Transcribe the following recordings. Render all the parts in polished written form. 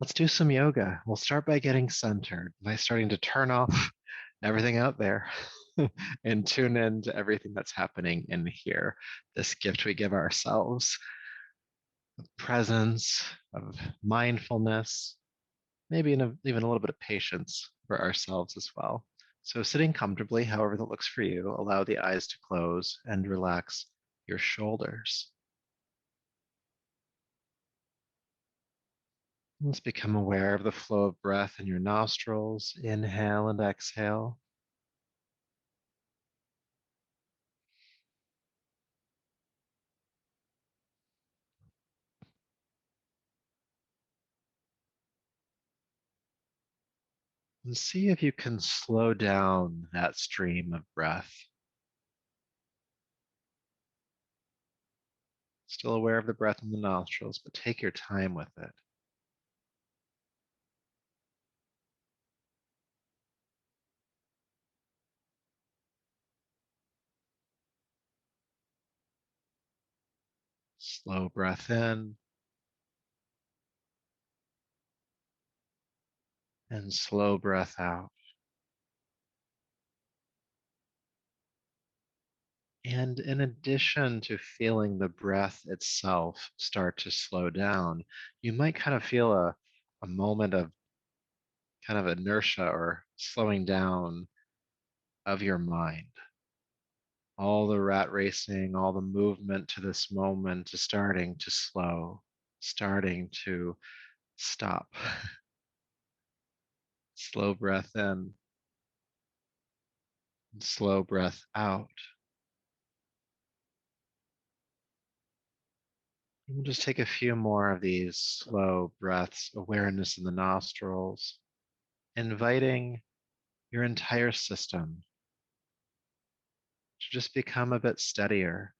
Let's do some yoga. We'll start by getting centered, by starting to turn off everything out there and tune into everything that's happening in here. This gift we give ourselves, presence, of mindfulness, maybe even a little bit of patience for ourselves as well. So, sitting comfortably, however that looks for you, allow the eyes to close and relax your shoulders. Let's become aware of the flow of breath in your nostrils. Inhale and exhale. And see if you can slow down that stream of breath. Still aware of the breath in the nostrils, but take your time with it. Slow breath in and slow breath out. And in addition to feeling the breath itself start to slow down, you might kind of feel a moment of kind of inertia or slowing down of your mind. All the rat racing, all the movement to this moment is starting to slow, starting to stop. Slow breath in, slow breath out. And we'll just take a few more of these slow breaths, awareness in the nostrils, inviting your entire system to just become a bit steadier,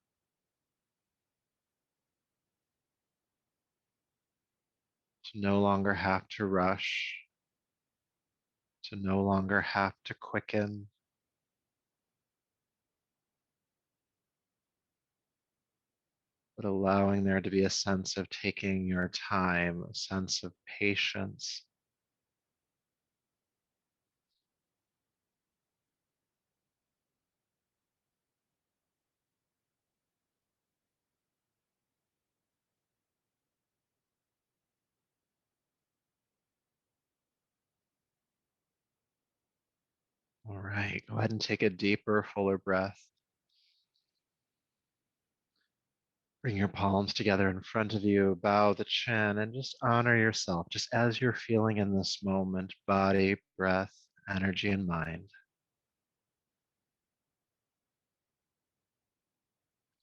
to no longer have to rush, to no longer have to quicken, but allowing there to be a sense of taking your time, a sense of patience. All right, go ahead and take a deeper, fuller breath. Bring your palms together in front of you, bow the chin, and just honor yourself, just as you're feeling in this moment, body, breath, energy, and mind.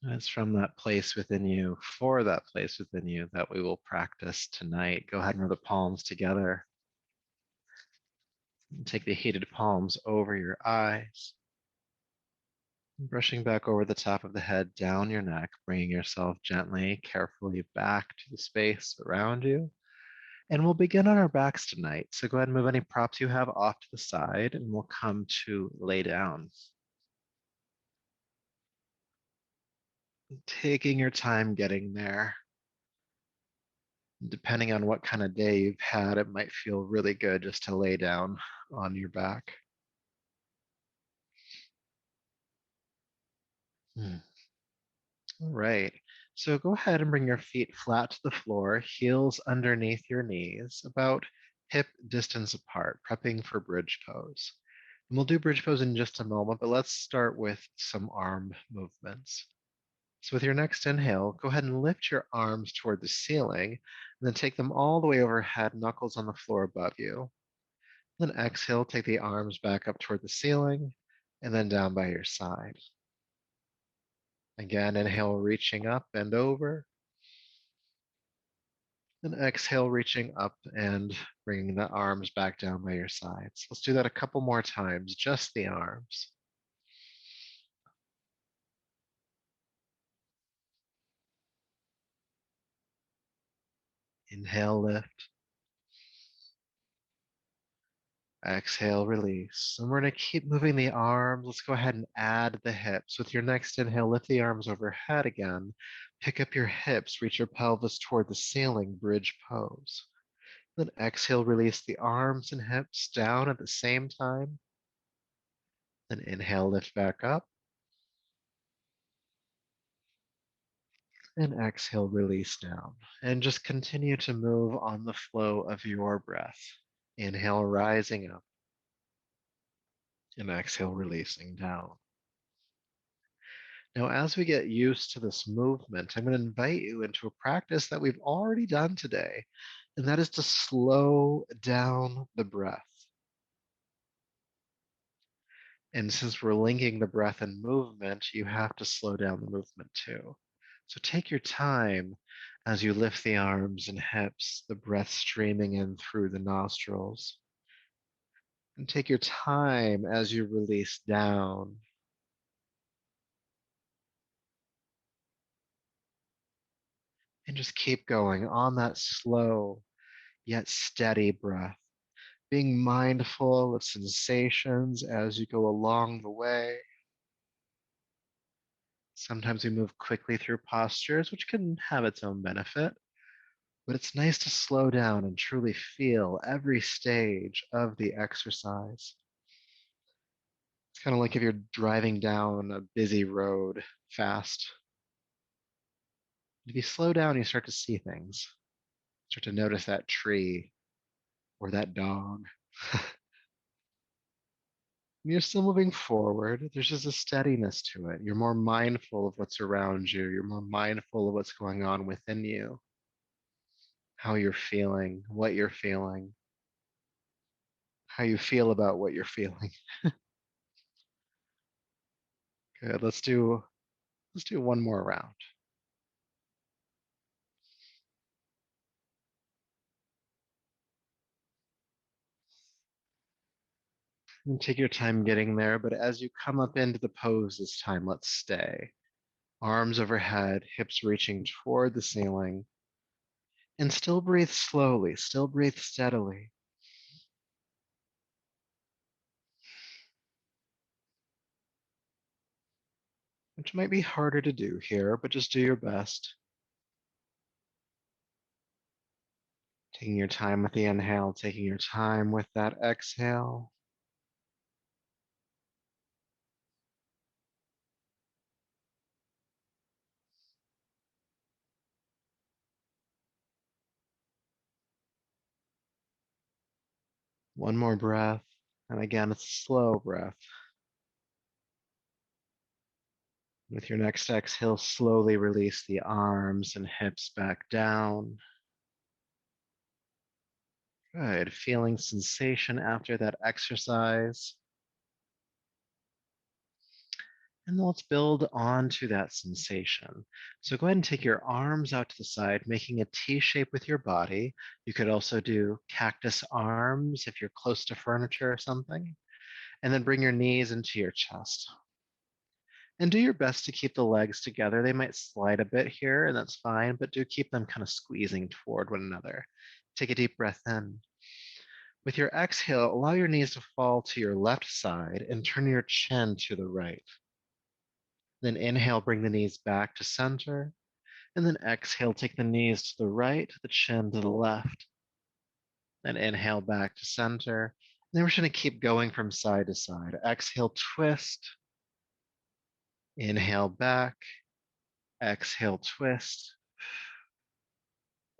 And it's from that place within you, for that place within you, that we will practice tonight. Go ahead and rub the palms together. And take the heated palms over your eyes. Brushing back over the top of the head, down your neck, bringing yourself gently, carefully back to the space around you. And we'll begin on our backs tonight. So go ahead and move any props you have off to the side, and we'll come to lay down. Taking your time getting there. Depending on what kind of day you've had, it might feel really good just to lay down on your back. Hmm. All right. So go ahead and bring your feet flat to the floor, heels underneath your knees, about hip distance apart, prepping for bridge pose. And we'll do bridge pose in just a moment, but let's start with some arm movements. So with your next inhale, go ahead and lift your arms toward the ceiling, and then take them all the way overhead, knuckles on the floor above you. Then exhale, take the arms back up toward the ceiling, and then down by your side. Again, inhale, reaching up and over. And exhale, reaching up and bringing the arms back down by your sides. Let's do that a couple more times, just the arms. Inhale, lift. Exhale, release. And we're going to keep moving the arms. Let's go ahead and add the hips. With your next inhale, lift the arms overhead again. Pick up your hips, reach your pelvis toward the ceiling, bridge pose. Then exhale, release the arms and hips down at the same time. Then inhale, lift back up. And exhale, release down. And just continue to move on the flow of your breath. Inhale, rising up. And exhale, releasing down. Now, as we get used to this movement, I'm going to invite you into a practice that we've already done today, and that is to slow down the breath. And since we're linking the breath and movement, you have to slow down the movement too. So take your time as you lift the arms and hips, the breath streaming in through the nostrils. And take your time as you release down. And just keep going on that slow yet steady breath, being mindful of sensations as you go along the way. Sometimes we move quickly through postures, which can have its own benefit, but it's nice to slow down and truly feel every stage of the exercise. It's kind of like if you're driving down a busy road fast. If you slow down, you start to see things, start to notice that tree or that dog. You're still moving forward. There's just a steadiness to it. You're more mindful of what's around you. You're more mindful of what's going on within you, how you're feeling, what you're feeling, how you feel about what you're feeling. Good. Let's do one more round. And take your time getting there, but as you come up into the pose this time, let's stay. Arms overhead, hips reaching toward the ceiling, and still breathe slowly, still breathe steadily. Which might be harder to do here, but just do your best. Taking your time with the inhale, taking your time with that exhale. One more breath. And again, it's a slow breath. With your next exhale, slowly release the arms and hips back down. Good. Feeling sensation after that exercise. And then let's build onto that sensation. So go ahead and take your arms out to the side, making a T shape with your body. You could also do cactus arms if you're close to furniture or something. And then bring your knees into your chest. And do your best to keep the legs together. They might slide a bit here, and that's fine, but do keep them kind of squeezing toward one another. Take a deep breath in. With your exhale, allow your knees to fall to your left side and turn your chin to the right. Then inhale, bring the knees back to center. And then exhale, take the knees to the right, the chin to the left. Then inhale back to center. And then we're just going to keep going from side to side. Exhale, twist. Inhale back. Exhale, twist.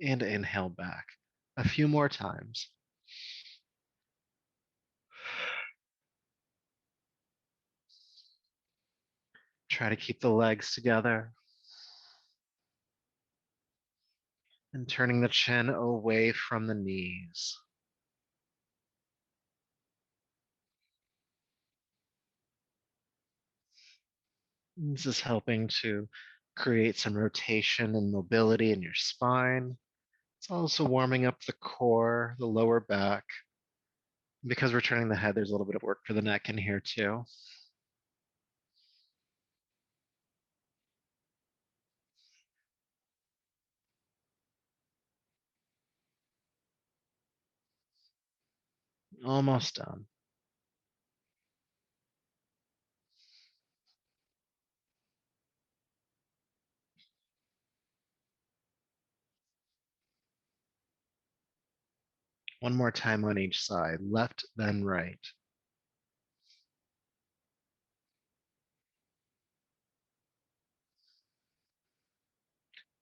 And inhale back. A few more times. Try to keep the legs together. And turning the chin away from the knees. This is helping to create some rotation and mobility in your spine. It's also warming up the core, the lower back. Because we're turning the head, there's a little bit of work for the neck in here too. Almost done. One more time on each side, left, then right.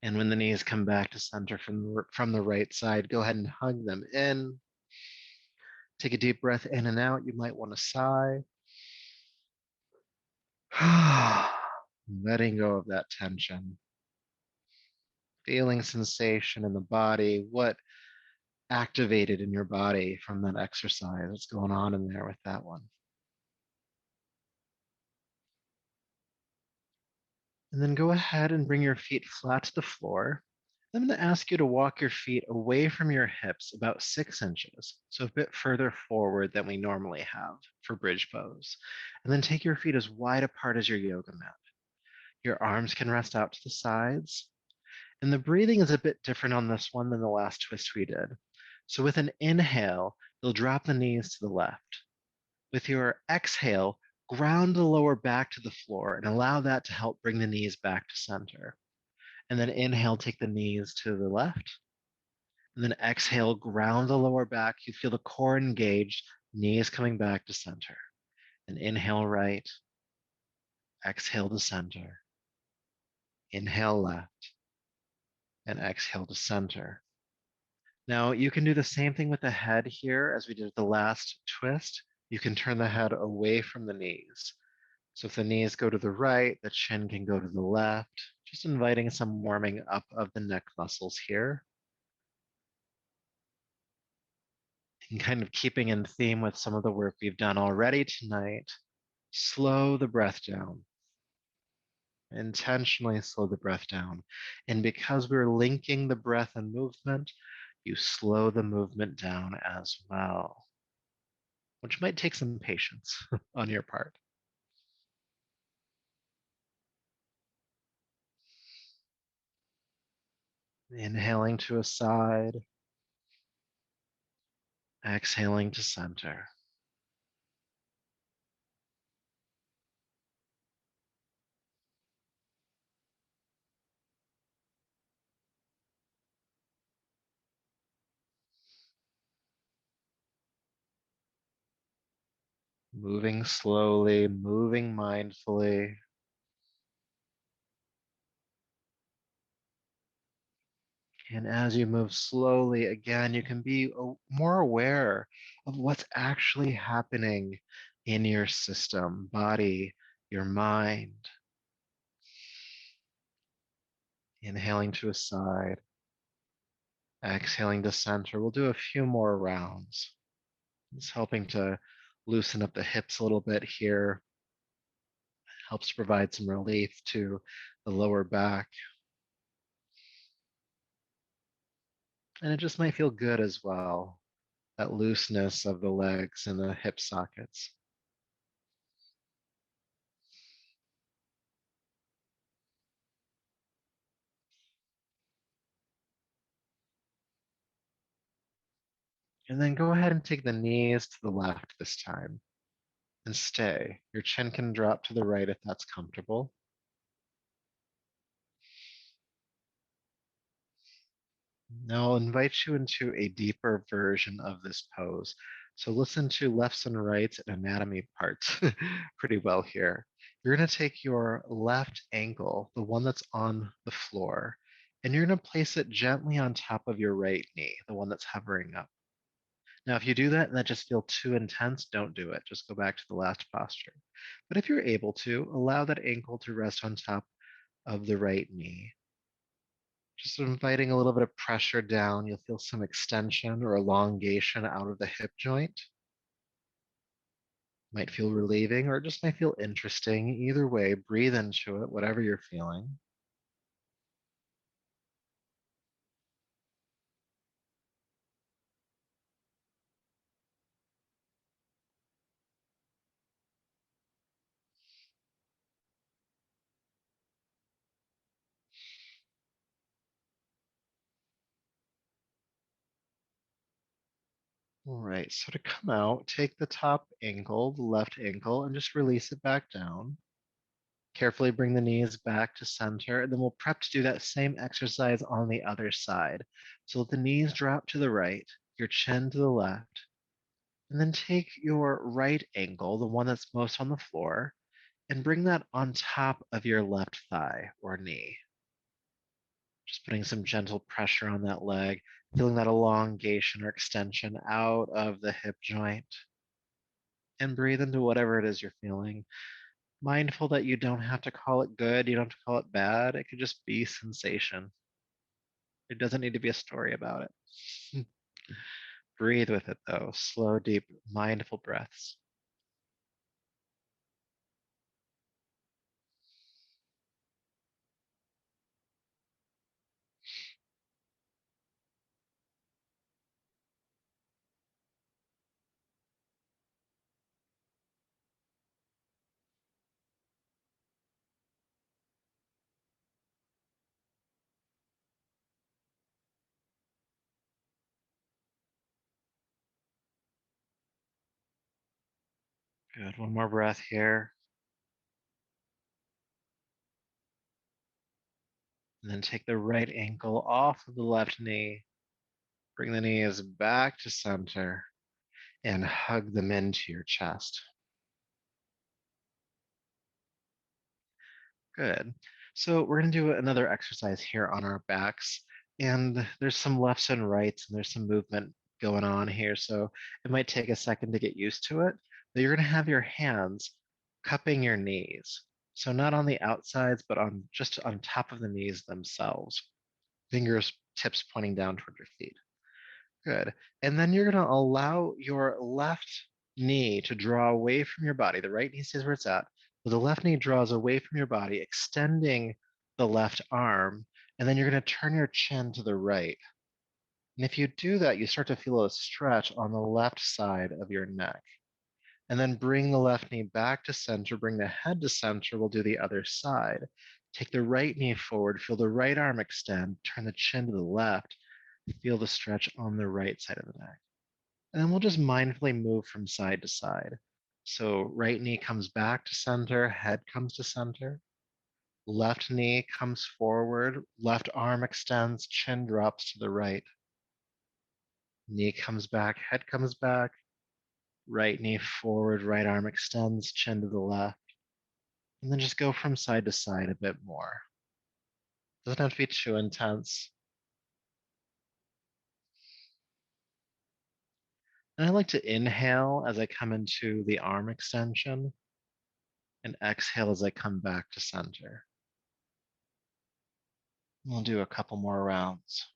And when the knees come back to center from the right side, go ahead and hug them in. Take a deep breath in and out. You might want to sigh. Letting go of that tension. Feeling sensation in the body. What activated in your body from that exercise? What's going on in there with that one? And then go ahead and bring your feet flat to the floor. I'm going to ask you to walk your feet away from your hips about 6 inches, so a bit further forward than we normally have for bridge pose. And then take your feet as wide apart as your yoga mat. Your arms can rest out to the sides. And the breathing is a bit different on this one than the last twist we did. So with an inhale, you'll drop the knees to the left. With your exhale, ground the lower back to the floor and allow that to help bring the knees back to center. And then inhale, take the knees to the left. And then exhale, ground the lower back. You feel the core engaged, knees coming back to center. And inhale right, exhale to center. Inhale left, and exhale to center. Now you can do the same thing with the head here as we did the last twist. You can turn the head away from the knees. So if the knees go to the right, the chin can go to the left, just inviting some warming up of the neck muscles here. And kind of keeping in theme with some of the work we've done already tonight, slow the breath down. Intentionally slow the breath down. And because we're linking the breath and movement, you slow the movement down as well, which might take some patience on your part. Inhaling to a side, exhaling to center. Moving slowly, moving mindfully. And as you move slowly, again, you can be more aware of what's actually happening in your system, body, your mind. Inhaling to a side, exhaling to center. We'll do a few more rounds. It's helping to loosen up the hips a little bit here, helps provide some relief to the lower back. And it just might feel good as well, that looseness of the legs and the hip sockets. And then go ahead and take the knees to the left this time and stay. Your chin can drop to the right if that's comfortable. Now I'll invite you into a deeper version of this pose. So listen to lefts and rights and anatomy parts pretty well here. You're going to take your left ankle, the one that's on the floor, and you're going to place it gently on top of your right knee, the one that's hovering up. Now, if you do that and that just feels too intense, don't do it. Just go back to the last posture. But if you're able to, allow that ankle to rest on top of the right knee. Just inviting a little bit of pressure down. You'll feel some extension or elongation out of the hip joint. Might feel relieving or just might feel interesting. Either way, breathe into it, whatever you're feeling. All right, so to come out, take the top ankle, the left ankle, and just release it back down. Carefully bring the knees back to center, and then we'll prep to do that same exercise on the other side. So let the knees drop to the right, your chin to the left, and then take your right ankle, the one that's most on the floor, and bring that on top of your left thigh or knee. Just putting some gentle pressure on that leg, feeling that elongation or extension out of the hip joint. And breathe into whatever it is you're feeling. Mindful that you don't have to call it good, you don't have to call it bad. It could just be sensation. There doesn't need to be a story about it. Breathe with it though. Slow, deep, mindful breaths. Good. One more breath here. And then take the right ankle off of the left knee. Bring the knees back to center and hug them into your chest. Good. So we're going to do another exercise here on our backs. And there's some lefts and rights, and there's some movement going on here. So it might take a second to get used to it. But you're going to have your hands cupping your knees. So not on the outsides, but on just on top of the knees themselves. Fingers, tips pointing down toward your feet. Good. And then you're going to allow your left knee to draw away from your body. The right knee stays where it's at, but the left knee draws away from your body, extending the left arm. And then you're going to turn your chin to the right. And if you do that, you start to feel a stretch on the left side of your neck. And then bring the left knee back to center, bring the head to center. We'll do the other side. Take the right knee forward, feel the right arm extend, turn the chin to the left, feel the stretch on the right side of the neck. And then we'll just mindfully move from side to side. So right knee comes back to center, head comes to center. Left knee comes forward, left arm extends, chin drops to the right. Knee comes back, head comes back. Right knee forward, right arm extends, chin to the left. And then just go from side to side a bit more. Doesn't have to be too intense. And I like to inhale as I come into the arm extension and exhale as I come back to center. We'll do a couple more rounds,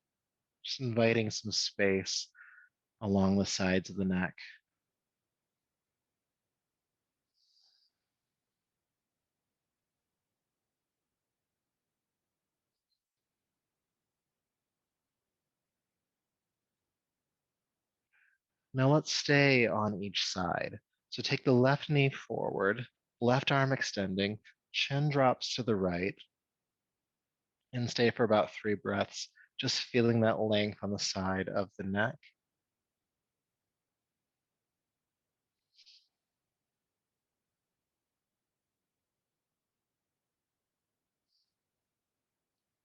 just inviting some space along the sides of the neck. Now let's stay on each side. So take the left knee forward, left arm extending, chin drops to the right, and stay for about 3 breaths, just feeling that length on the side of the neck.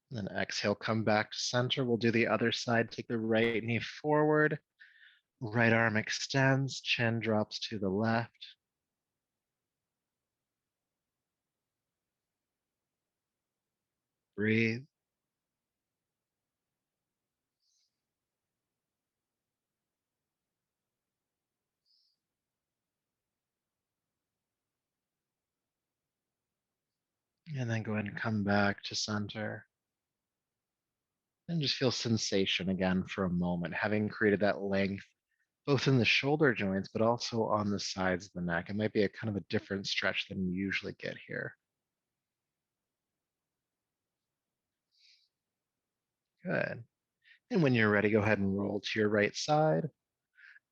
Then exhale, come back to center. We'll do the other side. Take the right knee forward, right arm extends, chin drops to the left. Breathe. And then go ahead and come back to center. And just feel sensation again for a moment, having created that length both in the shoulder joints, but also on the sides of the neck. It might be a kind of a different stretch than you usually get here. Good. And when you're ready, go ahead and roll to your right side.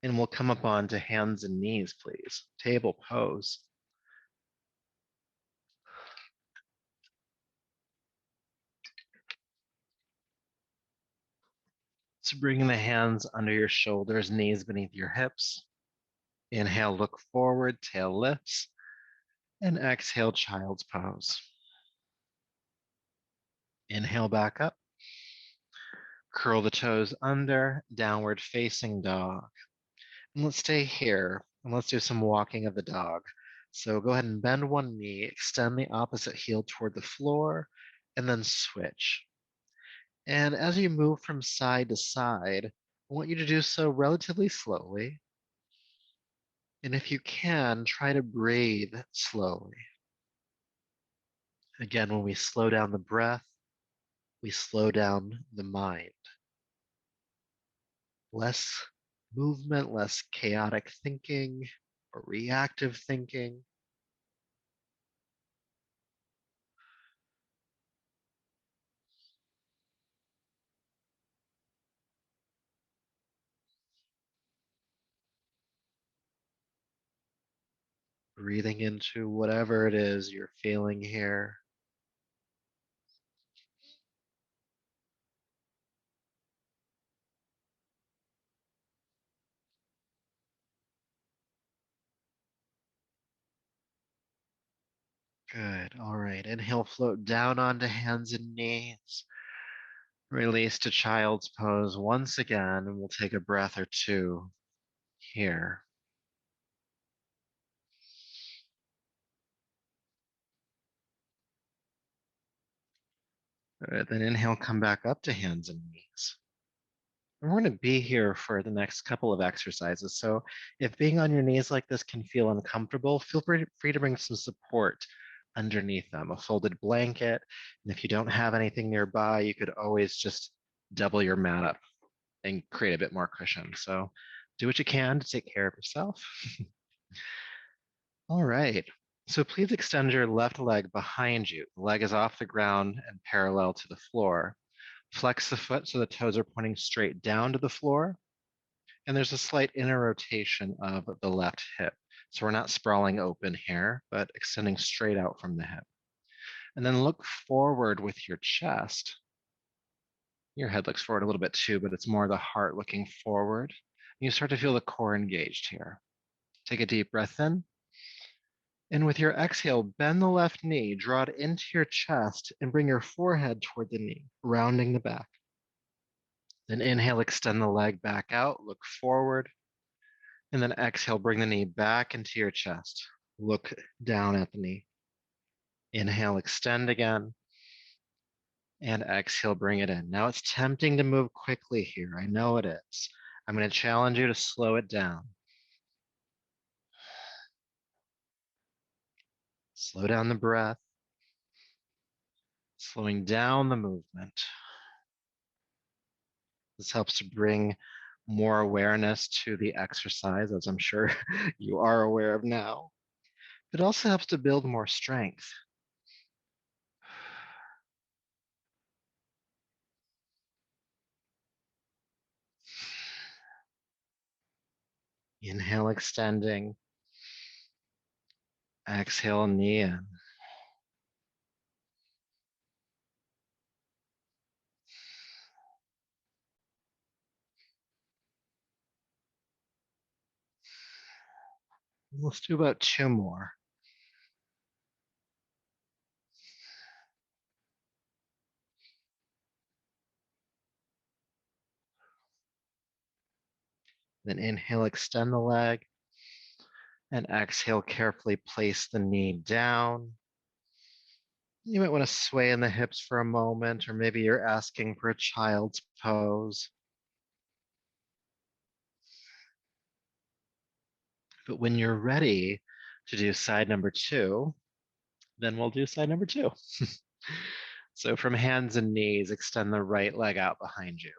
And we'll come up onto hands and knees, please. Table pose. So bringing the hands under your shoulders, knees beneath your hips. Inhale, look forward, tail lifts. And exhale, child's pose. Inhale back up. Curl the toes under, downward facing dog. And let's stay here and let's do some walking of the dog. So go ahead and bend one knee, extend the opposite heel toward the floor, and then switch. And as you move from side to side, I want you to do so relatively slowly. And if you can, try to breathe slowly. Again, when we slow down the breath, we slow down the mind. Less movement, less chaotic thinking or reactive thinking. Breathing into whatever it is you're feeling here. Good. All right. Inhale, float down onto hands and knees. Release to child's pose once again, and we'll take a breath or two here. Good. Then inhale, come back up to hands and knees. And we're going to be here for the next couple of exercises. So if being on your knees like this can feel uncomfortable, feel free to bring some support underneath them, a folded blanket. And if you don't have anything nearby, you could always just double your mat up and create a bit more cushion. So do what you can to take care of yourself. All right. So please extend your left leg behind you. The leg is off the ground and parallel to the floor. Flex the foot so the toes are pointing straight down to the floor. And there's a slight inner rotation of the left hip. So we're not sprawling open here, but extending straight out from the hip. And then look forward with your chest. Your head looks forward a little bit too, but it's more the heart looking forward. You start to feel the core engaged here. Take a deep breath in. And with your exhale, bend the left knee, draw it into your chest, and bring your forehead toward the knee, rounding the back. Then inhale, extend the leg back out, look forward. And then exhale, bring the knee back into your chest. Look down at the knee. Inhale, extend again. And exhale, bring it in. Now it's tempting to move quickly here. I know it is. I'm going to challenge you to slow it down. Slow down the breath. Slowing down the movement. This helps to bring more awareness to the exercise, as I'm sure you are aware of now. It also helps to build more strength. Inhale, extending. Exhale, knee in. Let's do about two more. Then inhale, extend the leg. And exhale, carefully place the knee down. You might want to sway in the hips for a moment, or maybe you're asking for a child's pose. But when you're ready to do side number two, then we'll do side number two. So from hands and knees, extend the right leg out behind you.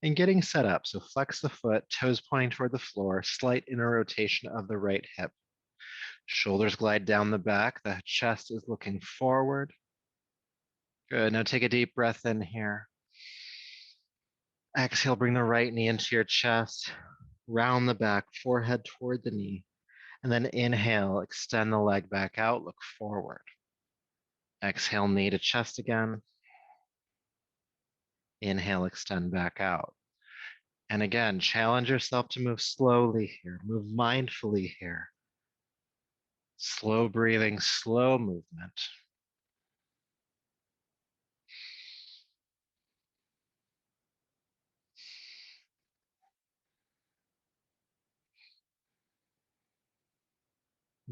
And getting set up, so flex the foot, toes pointing toward the floor, slight inner rotation of the right hip. Shoulders glide down the back, the chest is looking forward. Good, now take a deep breath in here. Exhale, bring the right knee into your chest, round the back, forehead toward the knee. And then inhale, extend the leg back out, look forward. Exhale, knee to chest again. Inhale, extend back out. And again, challenge yourself to move slowly here, move mindfully here. Slow breathing, slow movement.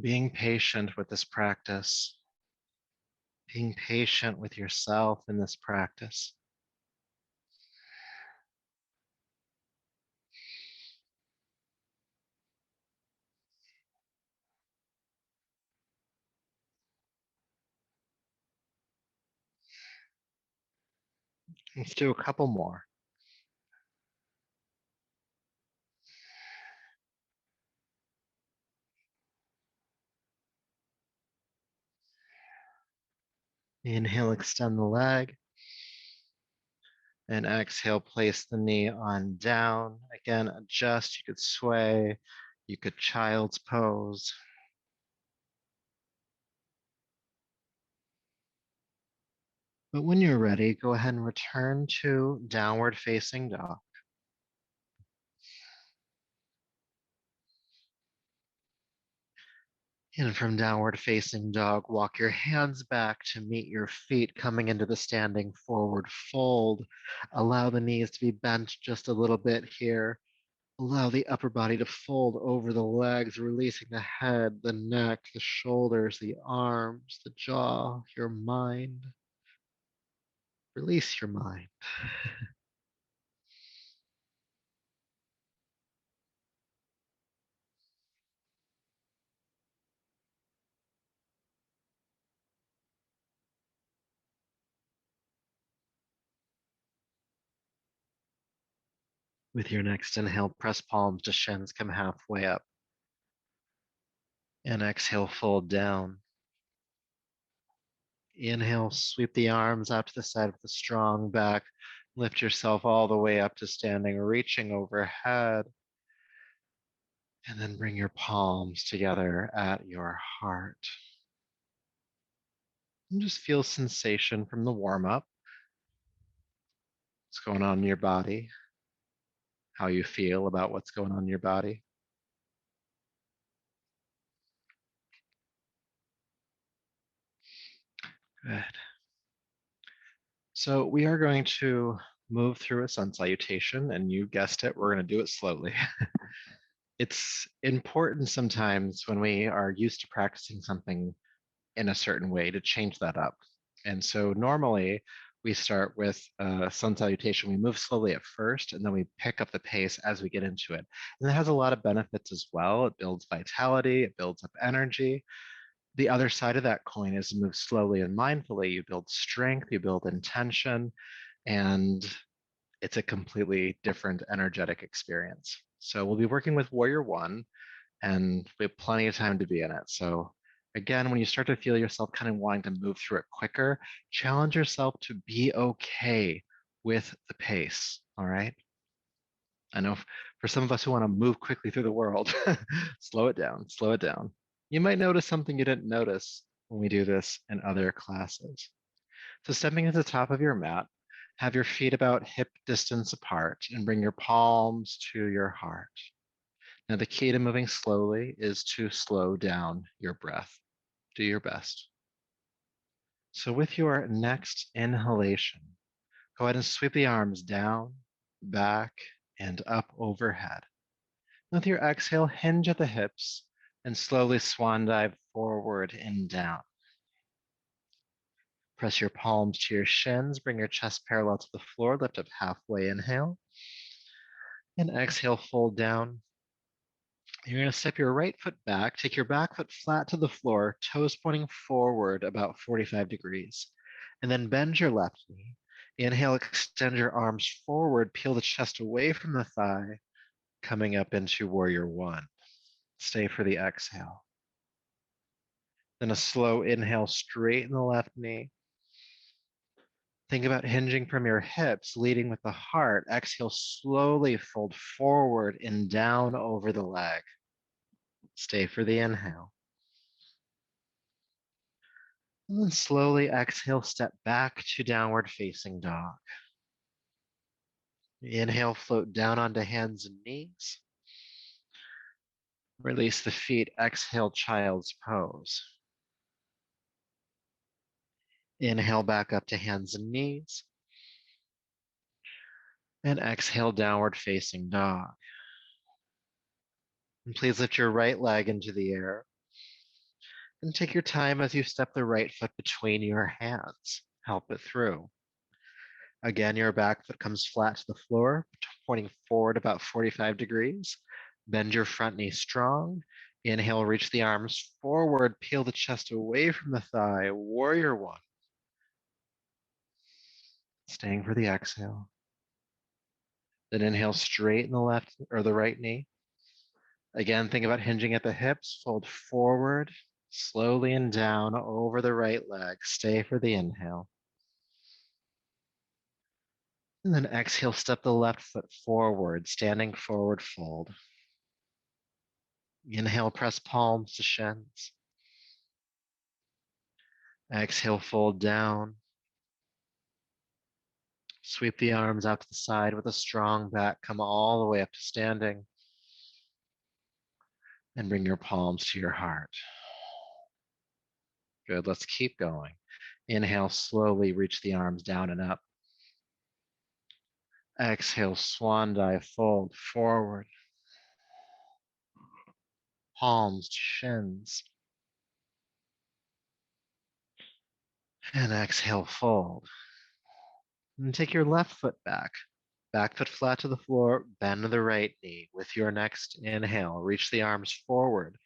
Being patient with this practice, being patient with yourself in this practice. Let's do a couple more. Inhale, extend the leg. And exhale, place the knee on down. Again, adjust. You could sway. You could child's pose. But when you're ready, go ahead and return to downward facing dog. And from downward facing dog, walk your hands back to meet your feet coming into the standing forward fold. Allow the knees to be bent just a little bit here. Allow the upper body to fold over the legs, releasing the head, the neck, the shoulders, the arms, the jaw, your mind. Release your mind. With your next inhale, press palms to shins, come halfway up. And exhale, fold down. Inhale, sweep the arms out to the side with a strong back. Lift yourself all the way up to standing, reaching overhead. And then bring your palms together at your heart. And just feel sensation from the warm up. What's going on in your body? How you feel about what's going on in your body? Good. So we are going to move through a sun salutation, and you guessed it, we're going to do it slowly. It's important sometimes when we are used to practicing something in a certain way to change that up. And so normally we start with a sun salutation. We move slowly at first, and then we pick up the pace as we get into it. And that has a lot of benefits as well. It builds vitality, it builds up energy. The other side of that coin is to move slowly and mindfully. You build strength, you build intention, and it's a completely different energetic experience. So we'll be working with Warrior One, and we have plenty of time to be in it. So again, when you start to feel yourself kind of wanting to move through it quicker, challenge yourself to be okay with the pace. All right. I know for some of us who want to move quickly through the world, slow it down, slow it down. You might notice something you didn't notice when we do this in other classes. So stepping to the top of your mat, have your feet about hip distance apart and bring your palms to your heart. Now, the key to moving slowly is to slow down your breath. Do your best. So, with your next inhalation, go ahead and sweep the arms down, back, and up overhead. With your exhale, hinge at the hips and slowly swan dive forward and down. Press your palms to your shins, bring your chest parallel to the floor, lift up halfway, inhale, and exhale, fold down. You're going to step your right foot back, take your back foot flat to the floor, toes pointing forward about 45 degrees, and then bend your left knee. Inhale, extend your arms forward, peel the chest away from the thigh, coming up into Warrior One. Stay for the exhale. Then a slow inhale, straighten the left knee. Think about hinging from your hips, leading with the heart. Exhale, slowly fold forward and down over the leg. Stay for the inhale. And then slowly exhale, step back to downward facing dog. Inhale, float down onto hands and knees. Release the feet. Exhale, child's pose. Inhale back up to hands and knees. And exhale, downward facing dog. And please lift your right leg into the air. And take your time as you step the right foot between your hands. Help it through. Again, your back foot comes flat to the floor, pointing forward about 45 degrees. Bend your front knee strong. Inhale, reach the arms forward, peel the chest away from the thigh. Warrior one. Staying for the exhale. Then inhale, straighten the left or the right knee. Again, think about hinging at the hips. Fold forward, slowly and down over the right leg. Stay for the inhale. And then exhale, step the left foot forward, standing forward fold. Inhale, press palms to shins. Exhale, fold down. Sweep the arms out to the side with a strong back. Come all the way up to standing. And bring your palms to your heart. Good, let's keep going. Inhale, slowly reach the arms down and up. Exhale, swan dive, fold forward. Palms to shins. And exhale, fold. And take your left foot back. Back foot flat to the floor, bend the right knee. With your next inhale, reach the arms forward.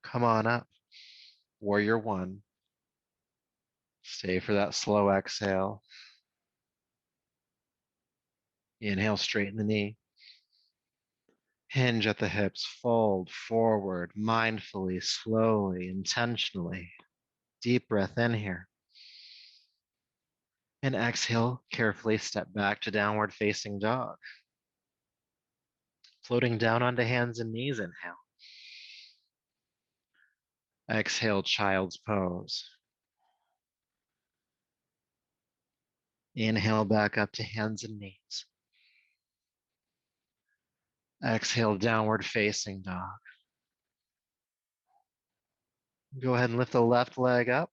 Come on up. Warrior one. Stay for that slow exhale. Inhale, straighten the knee. Hinge at the hips, fold forward, mindfully, slowly, intentionally. Deep breath in here. And exhale, carefully step back to downward facing dog. Floating down onto hands and knees, inhale. Exhale, child's pose. Inhale back up to hands and knees. Exhale, downward facing dog. Go ahead and lift the left leg up.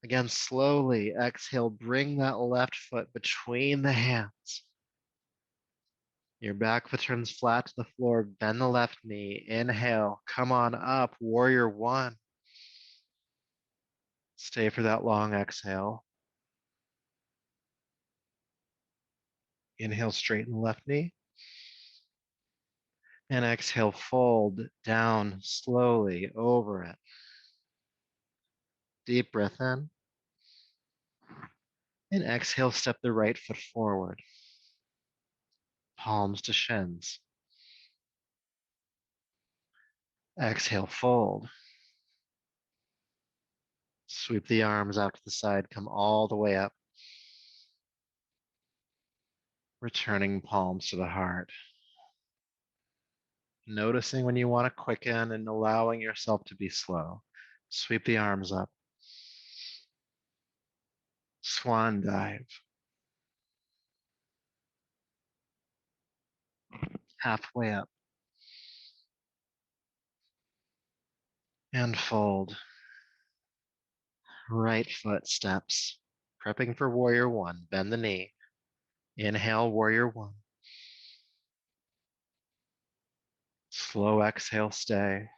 Again, slowly exhale, bring that left foot between the hands. Your back foot turns flat to the floor, bend the left knee. Inhale, come on up, warrior one. Stay for that long exhale. Inhale, straighten the left knee. And exhale, fold down slowly over it. Deep breath in. And exhale, step the right foot forward. Palms to shins. Exhale, fold. Sweep the arms out to the side, come all the way up. Returning palms to the heart. Noticing when you want to quicken and allowing yourself to be slow. Sweep the arms up. Swan dive. Halfway up. And fold. Right foot steps. Prepping for warrior one. Bend the knee. Inhale, warrior one. Slow exhale, stay.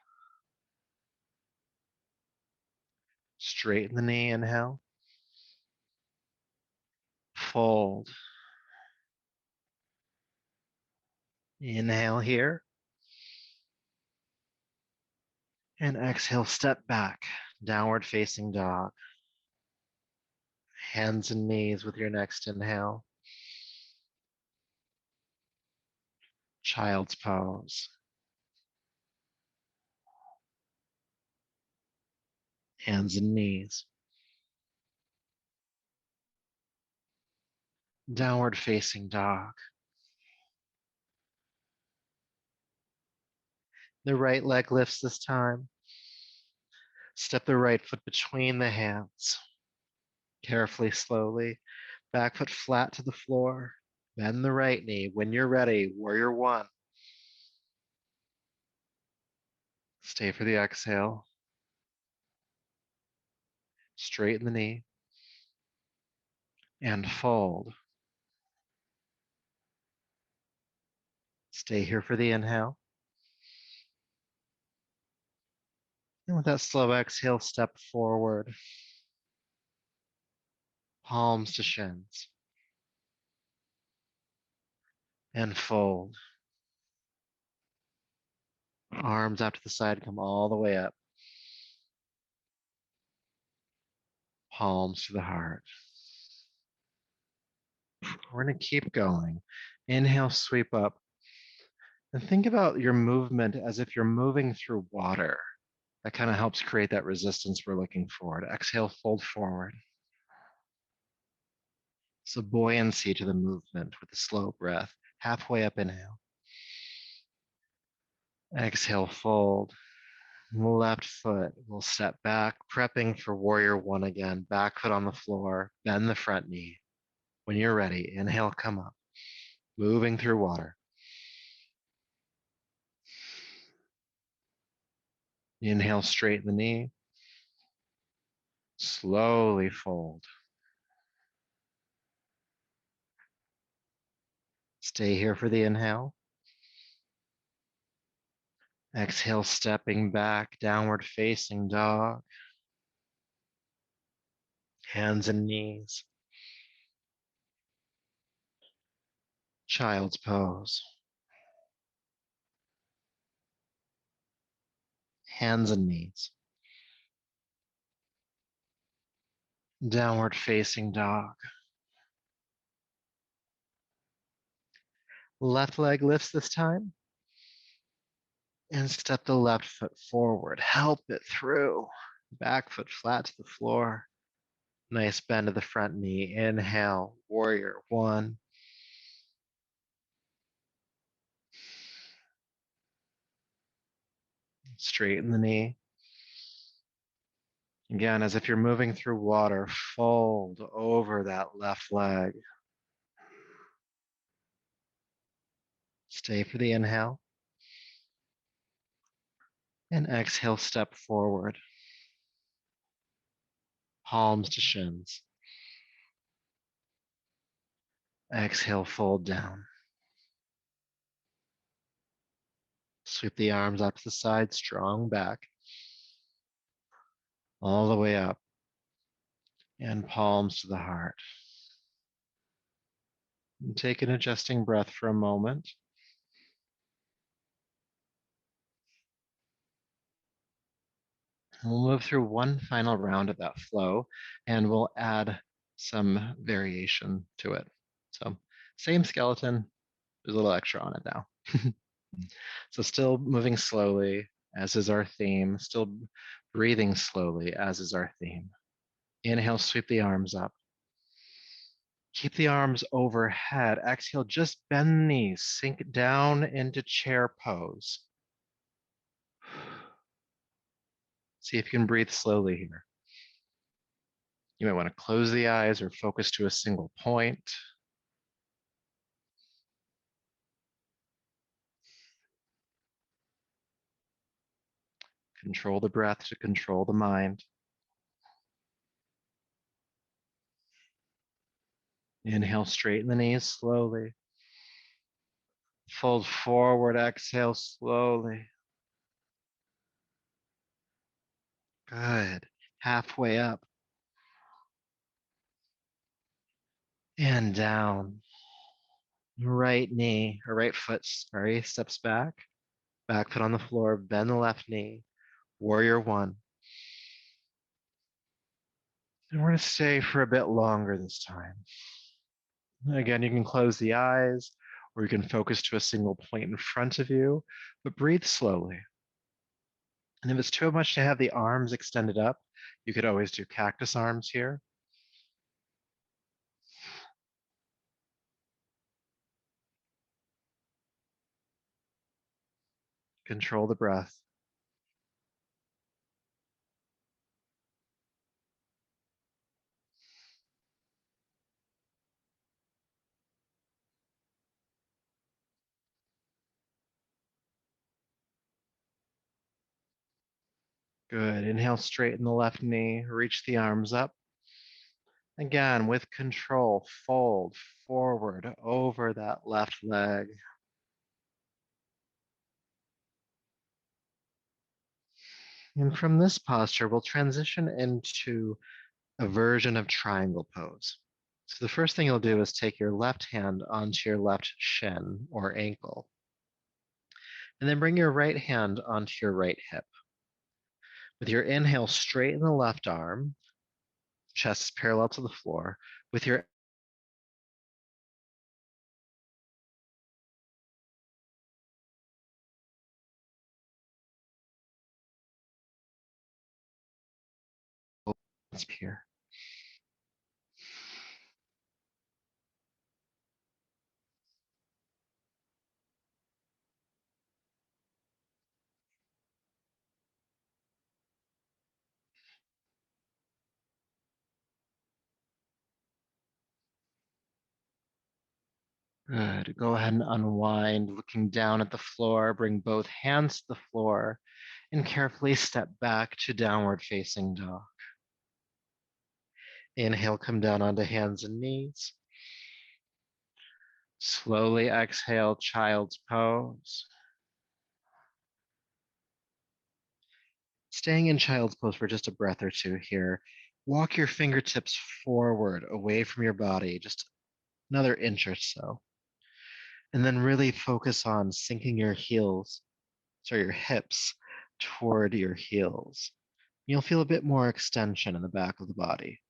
Straighten the knee, inhale. Fold. Inhale here. And exhale, step back. Downward facing dog. Hands and knees with your next inhale. Child's pose. Hands and knees. Downward facing dog. The right leg lifts this time. Step the right foot between the hands. Carefully, slowly. Back foot flat to the floor. Bend the right knee. When you're ready, warrior one. Stay for the exhale. Straighten the knee. And fold. Stay here for the inhale. And with that slow exhale, step forward, palms to shins, and fold. Arms out to the side, come all the way up. Palms to the heart. We're going to keep going. Inhale, sweep up. And think about your movement as if you're moving through water. That kind of helps create that resistance we're looking for. Exhale, fold forward. So buoyancy to the movement with a slow breath. Halfway up, inhale. Exhale, fold. Left foot will step back, prepping for warrior one again. Back foot on the floor, bend the front knee. When you're ready, inhale, come up. Moving through water. Inhale, straighten the knee. Slowly fold. Stay here for the inhale. Exhale, stepping back, downward facing dog. Hands and knees. Child's pose. Hands and knees. Downward facing dog. Left leg lifts this time. And step the left foot forward. Help it through. Back foot flat to the floor. Nice bend of the front knee. Inhale, warrior one. Straighten the knee. Again, as if you're moving through water, fold over that left leg. Stay for the inhale. And exhale, step forward. Palms to shins. Exhale, fold down. Sweep the arms out to the side, strong back. All the way up. And palms to the heart. And take an adjusting breath for a moment. And we'll move through one final round of that flow, and we'll add some variation to it. So same skeleton, there's a little extra on it now. So still moving slowly, as is our theme. Still breathing slowly, as is our theme. Inhale, sweep the arms up. Keep the arms overhead. Exhale, just bend the knees. Sink down into chair pose. See if you can breathe slowly here. You might want to close the eyes or focus to a single point. Control the breath to control the mind. Inhale, straighten the knees slowly. Fold forward, exhale slowly. Good. Halfway up. And down. Right knee, or right foot, sorry, steps back. Back foot on the floor, bend the left knee. Warrior one. And we're going to stay for a bit longer this time. Again, you can close the eyes, or you can focus to a single point in front of you, but breathe slowly. And if it's too much to have the arms extended up, you could always do cactus arms here. Control the breath. Good. Inhale, straighten the left knee, reach the arms up. Again, with control, fold forward over that left leg. And from this posture, we'll transition into a version of triangle pose. So the first thing you'll do is take your left hand onto your left shin or ankle, and then bring your right hand onto your right hip. With your inhale, straighten the left arm, chest is parallel to the floor. With your here. Good. Go ahead and unwind, looking down at the floor. Bring both hands to the floor and carefully step back to downward facing dog. Inhale, come down onto hands and knees. Slowly exhale, child's pose. Staying in child's pose for just a breath or two here. Walk your fingertips forward away from your body, just another inch or so. And then really focus on sinking your your hips toward your heels. You'll feel a bit more extension in the back of the body.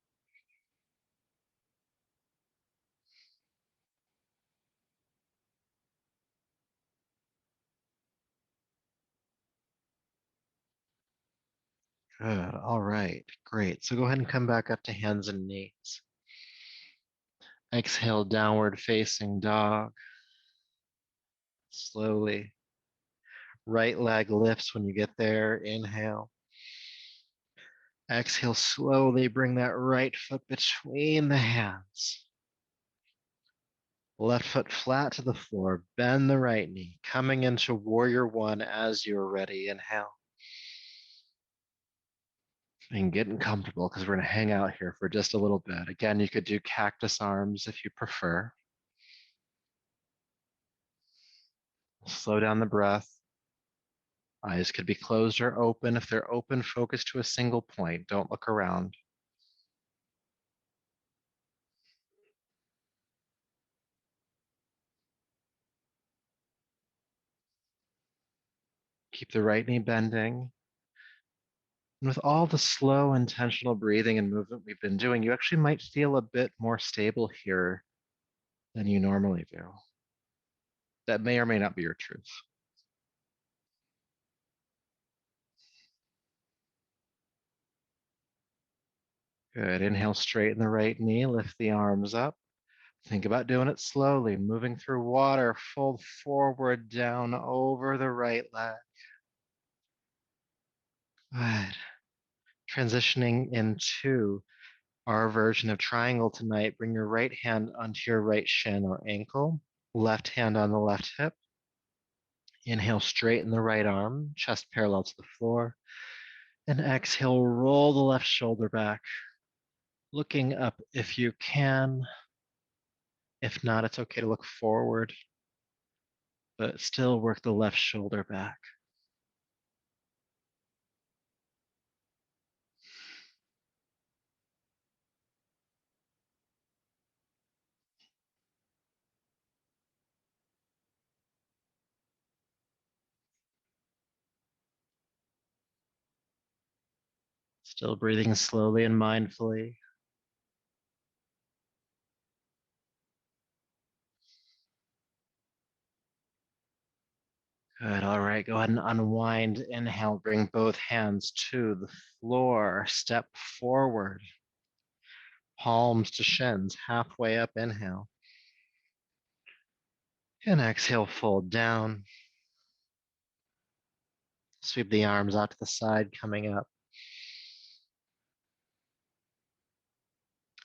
Good. All right. Great. So go ahead and come back up to hands and knees. Exhale, downward facing dog. Slowly. Right leg lifts when you get there. Inhale. Exhale, slowly bring that right foot between the hands. Left foot flat to the floor. Bend the right knee. Coming into warrior one as you're ready. Inhale. And getting comfortable because we're going to hang out here for just a little bit. Again, you could do cactus arms if you prefer. Slow down the breath. Eyes could be closed or open. If they're open, focus to a single point. Don't look around. Keep the right knee bending. And with all the slow, intentional breathing and movement we've been doing, you actually might feel a bit more stable here than you normally do. That may or may not be your truth. Good. Inhale, straighten the right knee, lift the arms up. Think about doing it slowly, moving through water, fold forward, down over the right leg. Good. Transitioning into our version of triangle tonight, bring your right hand onto your right shin or ankle, left hand on the left hip. Inhale, straighten the right arm, chest parallel to the floor. And exhale, roll the left shoulder back, looking up if you can. If not, it's okay to look forward, but still work the left shoulder back. Still breathing slowly and mindfully. Good. All right. Go ahead and unwind. Inhale. Bring both hands to the floor. Step forward. Palms to shins. Halfway up. Inhale. And exhale. Fold down. Sweep the arms out to the side, coming up.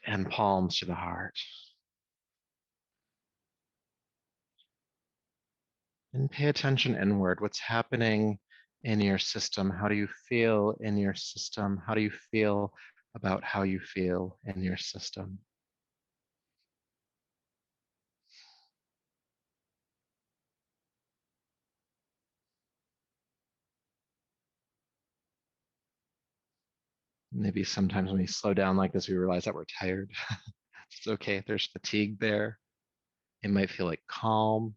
And palms to the heart. And pay attention inward. What's happening in your system? How do you feel in your system? How do you feel about how you feel in your system? Maybe sometimes when we slow down like this, we realize that we're tired. It's okay if there's fatigue there. It might feel like calm.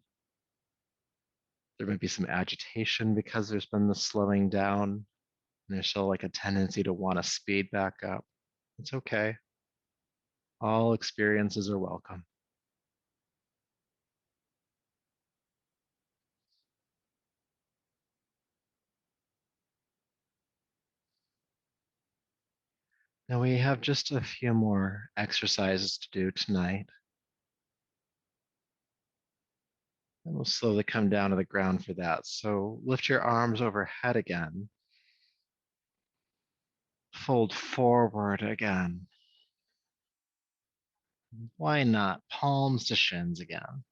There might be some agitation because there's been the slowing down. And there's still like a tendency to want to speed back up. It's okay. All experiences are welcome. Now we have just a few more exercises to do tonight. And we'll slowly come down to the ground for that. So lift your arms overhead again. Fold forward again. Why not? Palms to shins again.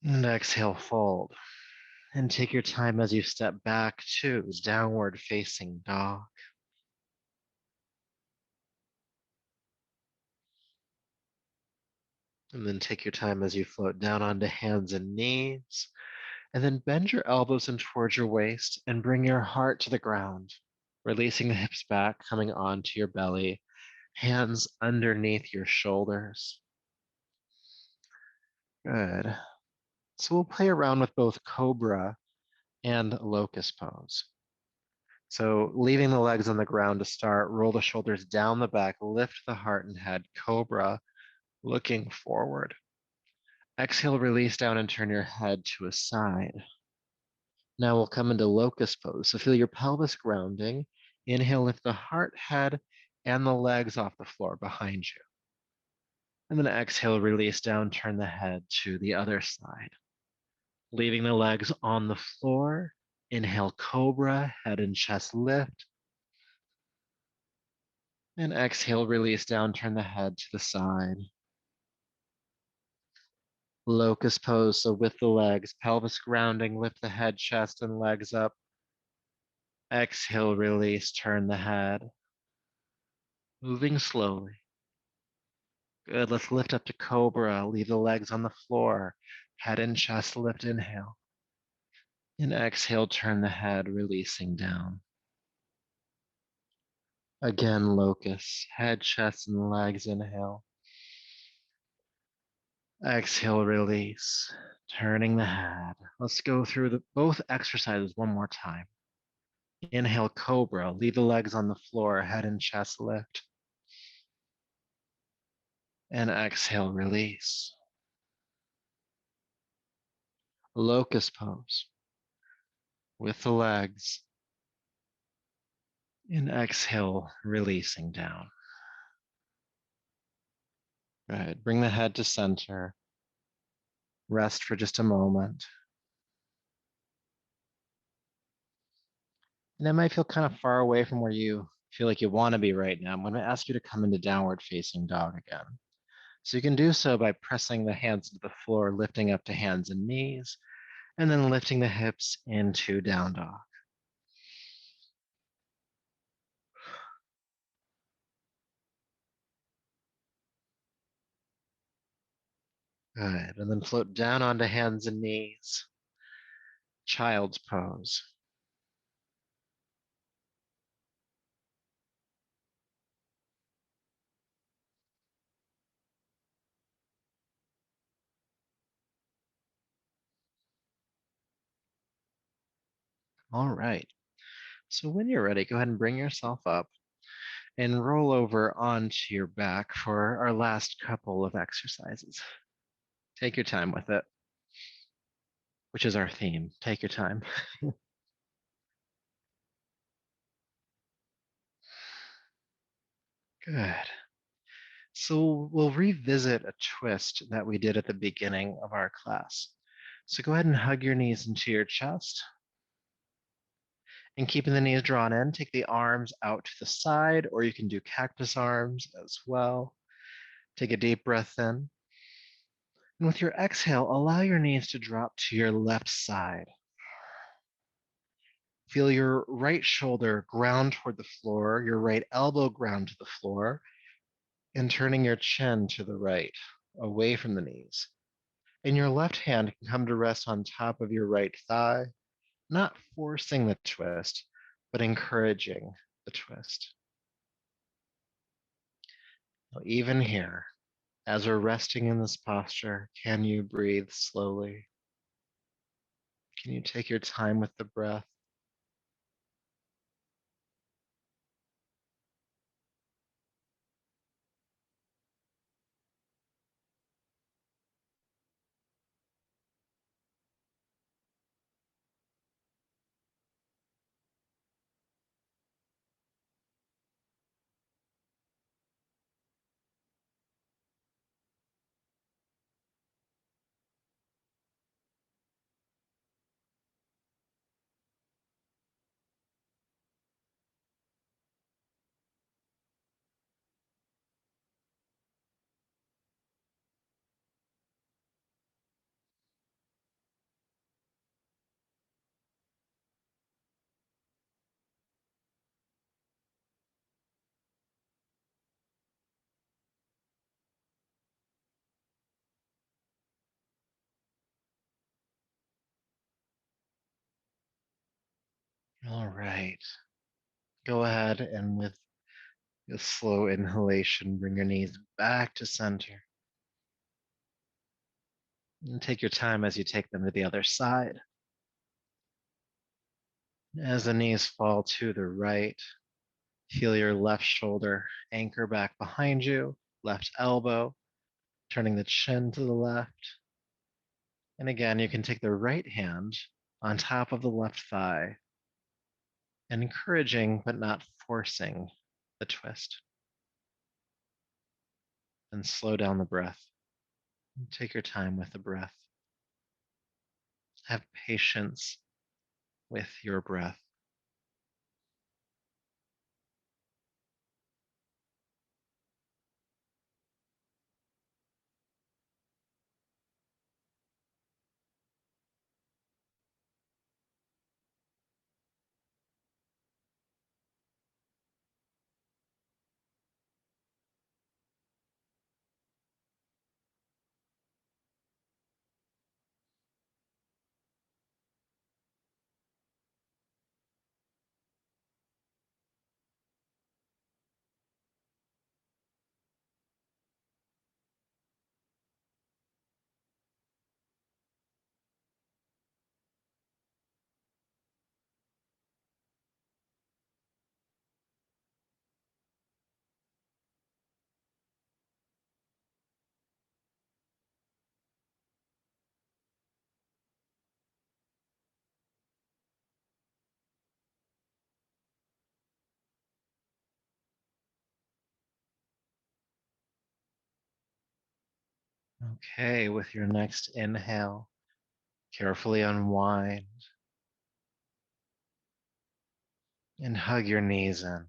And exhale, fold. And take your time as you step back to downward facing dog. And then take your time as you float down onto hands and knees. And then bend your elbows in towards your waist and bring your heart to the ground, releasing the hips back, coming onto your belly, hands underneath your shoulders. Good. So we'll play around with both cobra and locust pose. So leaving the legs on the ground to start, roll the shoulders down the back, lift the heart and head, cobra, looking forward. Exhale, release down and turn your head to a side. Now we'll come into locust pose. So feel your pelvis grounding. Inhale, lift the heart, head, and the legs off the floor behind you. And then exhale, release down, turn the head to the other side. Leaving the legs on the floor. Inhale, cobra, head and chest lift. And exhale, release down, turn the head to the side. Locust pose, so with the legs, pelvis grounding, lift the head, chest, and legs up. Exhale, release, turn the head. Moving slowly. Good, let's lift up to cobra, leave the legs on the floor. Head and chest lift, inhale. And exhale, turn the head, releasing down. Again, locust, head, chest, and legs, inhale. Exhale, release, turning the head. Let's go through both exercises one more time. Inhale, cobra, leave the legs on the floor, head and chest lift. And exhale, release. Locust pose with the legs. And exhale, releasing down. Good. Bring the head to center. Rest for just a moment. And that might feel kind of far away from where you feel like you want to be right now. I'm going to ask you to come into downward facing dog again. So you can do so by pressing the hands to the floor, lifting up to hands and knees, and then lifting the hips into down dog. Good. And then float down onto hands and knees. Child's pose. All right. So when you're ready, go ahead and bring yourself up and roll over onto your back for our last couple of exercises. Take your time with it, which is our theme. Take your time. Good. So we'll revisit a twist that we did at the beginning of our class. So go ahead and hug your knees into your chest. And keeping the knees drawn in, take the arms out to the side, or you can do cactus arms as well. Take a deep breath in. And with your exhale, allow your knees to drop to your left side. Feel your right shoulder ground toward the floor, your right elbow ground to the floor, and turning your chin to the right, away from the knees. And your left hand can come to rest on top of your right thigh, not forcing the twist, but encouraging the twist. So even here, as we're resting in this posture, can you breathe slowly? Can you take your time with the breath? All right. Go ahead and with a slow inhalation, bring your knees back to center. And take your time as you take them to the other side. As the knees fall to the right, feel your left shoulder anchor back behind you, left elbow, turning the chin to the left. And again, you can take the right hand on top of the left thigh, and encouraging but not forcing the twist. And slow down the breath. Take your time with the breath. Have patience with your breath. Okay, with your next inhale, carefully unwind and hug your knees in.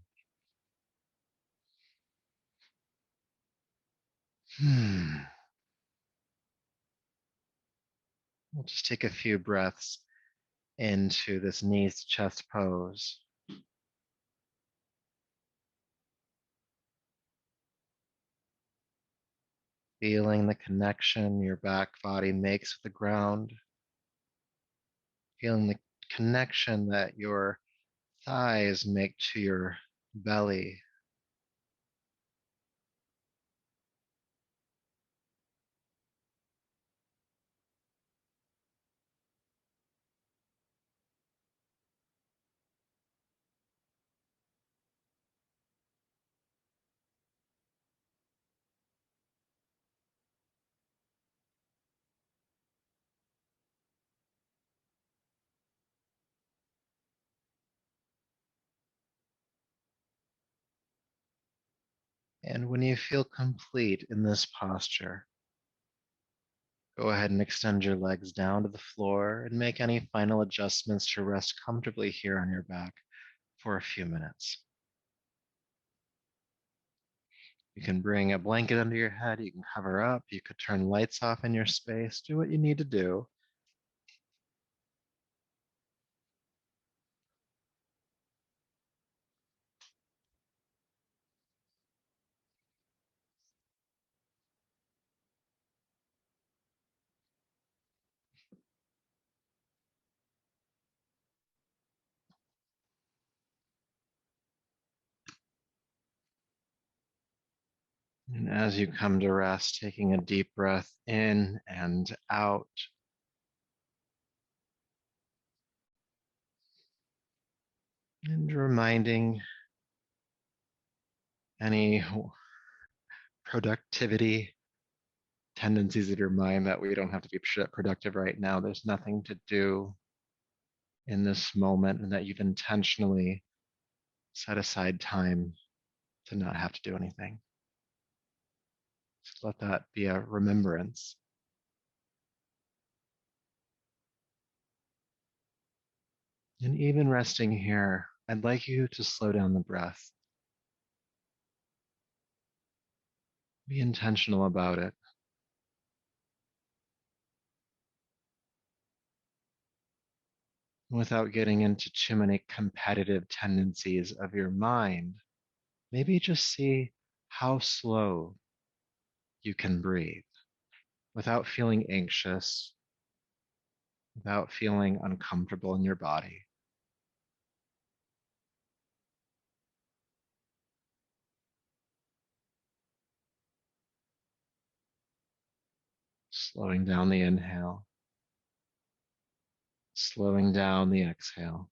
We'll just take a few breaths into this knees to chest pose. Feeling the connection your back body makes with the ground. Feeling the connection that your thighs make to your belly. And when you feel complete in this posture, go ahead and extend your legs down to the floor and make any final adjustments to rest comfortably here on your back for a few minutes. You can bring a blanket under your head, you can cover up, you could turn lights off in your space, do what you need to do. And as you come to rest, taking a deep breath in and out, and reminding any productivity tendencies of your mind that we don't have to be productive right now. There's nothing to do in this moment, and that you've intentionally set aside time to not have to do anything. Just let that be a remembrance. And even resting here, I'd like you to slow down the breath. Be intentional about it without getting into too many competitive tendencies of your mind. Maybe just see how slow you can breathe without feeling anxious, without feeling uncomfortable in your body. Slowing down the inhale, slowing down the exhale.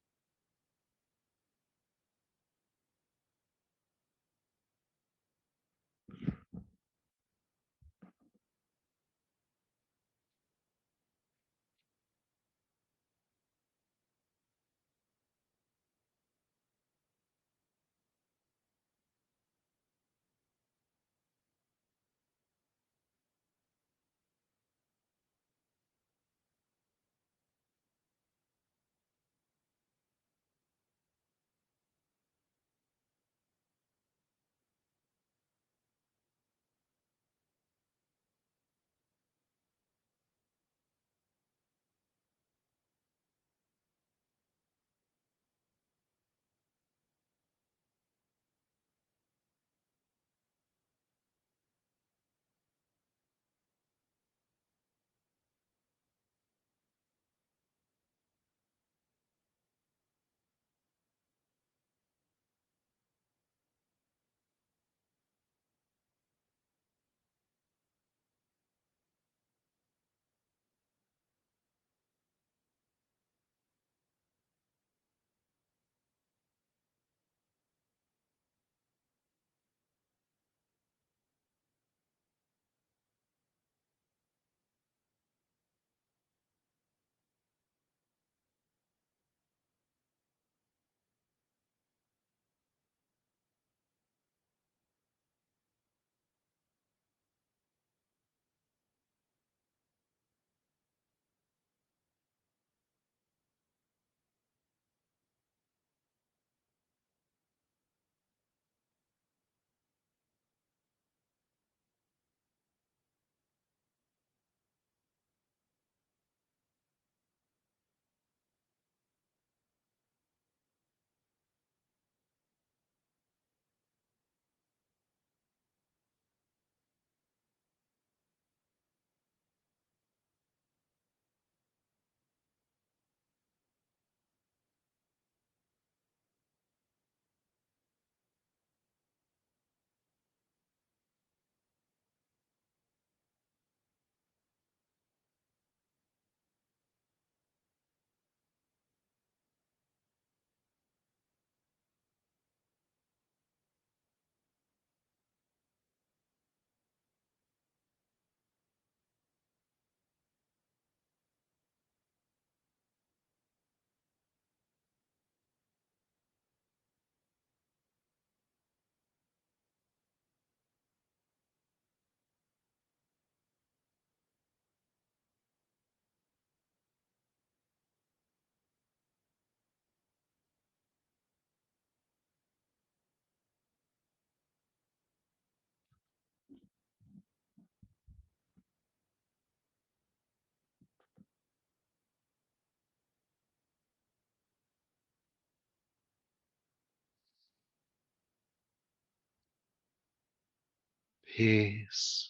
Peace,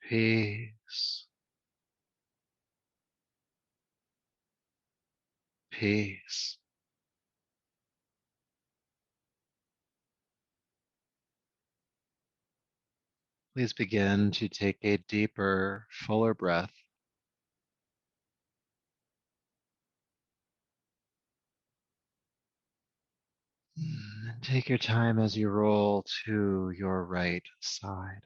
peace, peace. Please begin to take a deeper, fuller breath. And take your time as you roll to your right side.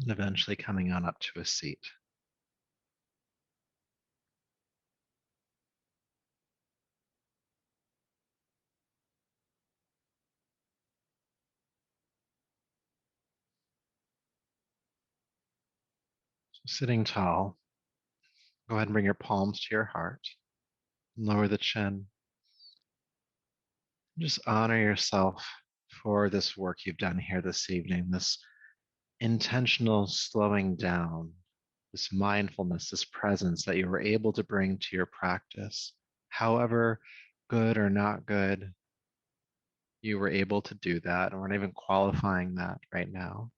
And eventually coming on up to a seat. So sitting tall, go ahead and bring your palms to your heart. Lower the chin. Just honor yourself for this work you've done here this evening, this intentional slowing down, this mindfulness, this presence that you were able to bring to your practice. However good or not good, you were able to do that. And we're not even qualifying that right now.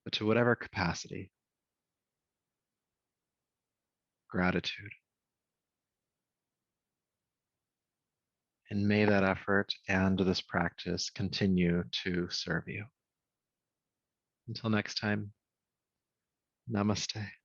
But to whatever capacity, gratitude. And may that effort and this practice continue to serve you. Until next time, namaste.